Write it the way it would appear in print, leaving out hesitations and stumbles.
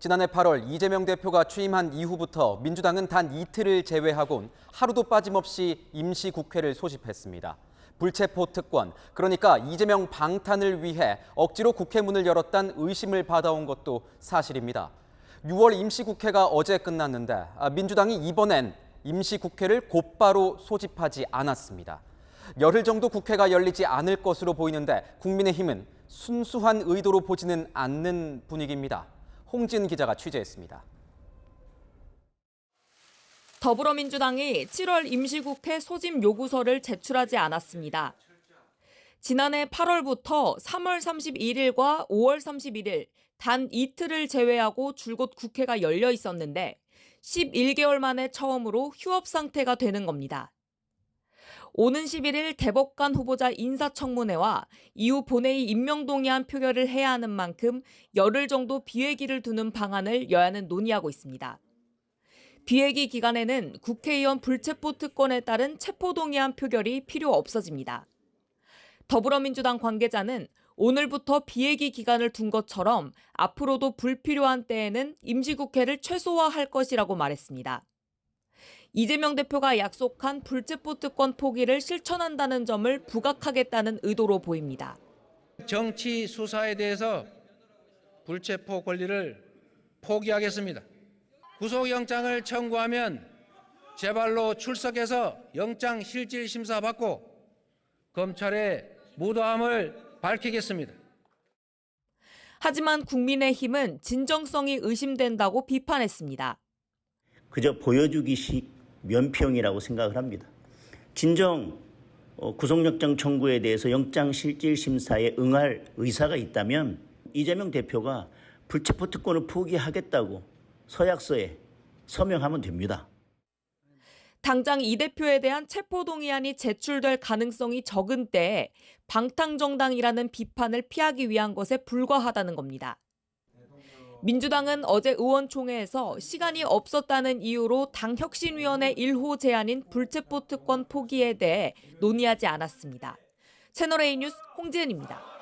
지난해 8월 이재명 대표가 취임한 이후부터 민주당은 단 이틀을 제외하곤 하루도 빠짐없이 임시국회를 소집했습니다. 불체포 특권, 그러니까 이재명 방탄을 위해 억지로 국회 문을 열었다는 의심을 받아온 것도 사실입니다. 6월 임시국회가 어제 끝났는데 민주당이 이번엔 임시국회를 곧바로 소집하지 않았습니다. 열흘 정도 국회가 열리지 않을 것으로 보이는데 국민의힘은 순수한 의도로 보지는 않는 분위기입니다. 홍진 기자가 취재했습니다. 더불어민주당이 7월 임시국회 소집 요구서를 제출하지 않았습니다. 지난해 8월부터 3월 31일과 5월 31일 단 이틀을 제외하고 줄곧 국회가 열려 있었는데 11개월 만에 처음으로 휴업 상태가 되는 겁니다. 오는 11일 대법관 후보자 인사청문회와 이후 본회의 임명동의안 표결을 해야 하는 만큼 열흘 정도 비회기를 두는 방안을 여야는 논의하고 있습니다. 비회기 기간에는 국회의원 불체포 특권에 따른 체포동의안 표결이 필요 없어집니다. 더불어민주당 관계자는 오늘부터 비회기 기간을 둔 것처럼 앞으로도 불필요한 때에는 임시국회를 최소화할 것이라고 말했습니다. 이재명 대표가 약속한 불체포 특권 포기를 실천한다는 점을 부각하겠다는 의도로 보입니다. 정치 수사에 대해서 불체포 권리를 포기하겠습니다. 구속영장을 청구하면 제발로 출석해서 영장 실질 심사 받고 검찰의 무도함을 밝히겠습니다. 하지만 국민의힘은 진정성이 의심된다고 비판했습니다. 그저 보여주기식 면피용이라고 생각을 합니다. 진정 구속영장 청구에 대해서 영장실질심사에 응할 의사가 있다면 이재명 대표가 불체포 특권을 포기하겠다고 서약서에 서명하면 됩니다. 당장 이 대표에 대한 체포동의안이 제출될 가능성이 적은 때에 방탕정당이라는 비판을 피하기 위한 것에 불과하다는 겁니다. 민주당은 어제 의원총회에서 시간이 없었다는 이유로 당 혁신위원회 1호 제안인 불체포 특권 포기에 대해 논의하지 않았습니다. 채널A 뉴스 홍지은입니다.